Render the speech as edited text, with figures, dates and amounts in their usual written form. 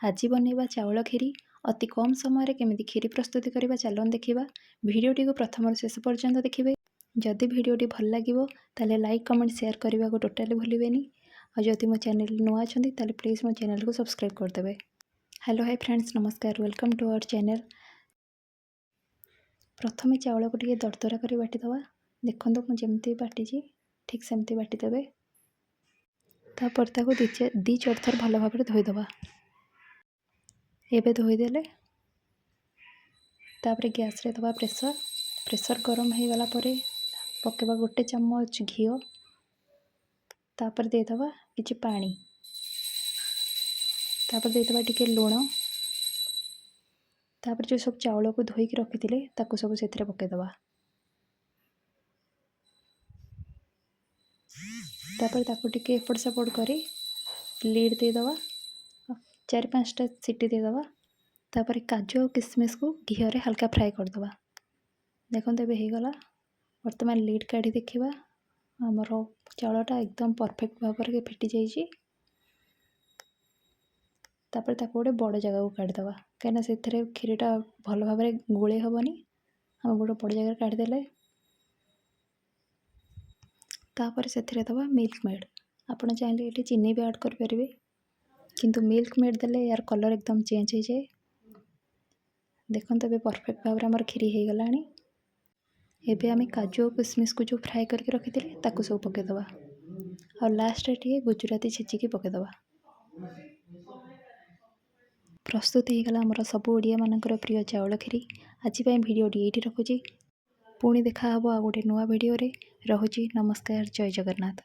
आज बनैबा चाउल खीरी अति कम समय केमिति खीरी प्रस्तुति करबा चलन देखिबा। भिडियोटी को प्रथम शेष पर्यंत देखिबे। जदि भिडियोटी भल लागिबो ताले लाइक कमेंट शेयर करबा को टोटली भूलिबेनी। और जदि मो चैनल नुआ अछंती ताले प्लीज मो चैनल को सब्सक्राइब कर देबे। हेलो हाय फ्रेंड्स, नमस्कार, वेलकम टू आवर चैनल। प्रथमे चाउल को टिके दरदरा करी बाटी दवा। देखंतु मु जेमती बाटी छी ठीक सेमती बाटी देबे। तापर ताको दी चार थर भल भाबरे धोई दवा। एबे धोईदेले तापर गैस रे दवा प्रेशर गरम हो गला परे पकेबा गोटे चम्मच घी। तापर दे दवा किछि पानी। तापर दे दवा टिके लूण। तापर जो सब चाउल को धोई के रखिथिले ताको सब सेथरे पके दवा। तापर ताको टिके एपट सेपट करी लीड दे दवा। 4-5टा सीटी दे दवा। तापर काजू और किशमिश को घी रे हल्का फ्राए कर दवा। देखंतु एबे हे गला। वर्तमान लीड काढी देखिबा। हमर चाउलटा एकदम परफेक्ट भाबर के फिटी जाइछि। तापर ताको गोटे बड़ जगह को काढी दवा, कहिना सेथरे खीरीटा भल भाबरे गोळे हबनी। हम गोटे बड़ जगह काढी देले। तापर सेथरे दवा मिल्क मेड। आपण चाहिले एठी चीनी भी ऐड कर परिबे, किंतु मिल्क मेड देले यार कलर एकदम चेंज हो जाए। देखंतु एबे परफेक्ट भाबरे हमर खीरी हे गलानी। एबे आमे काजू और किशमिश को जो फ्राए करके रखिथिले ताको सब पके दवा। और लास्ट रे टिके गुजराती छिची के पके दवा। प्रस्तुत हो गला हमर सब ओडिया मानकर प्रिय चाउल खीरी। आज पय भिडियोटी एठी रखुची। पुणी देखा हबो आ गोटे नुआ भिडियो रे। रहुची, नमस्कार, जय जगन्नाथ।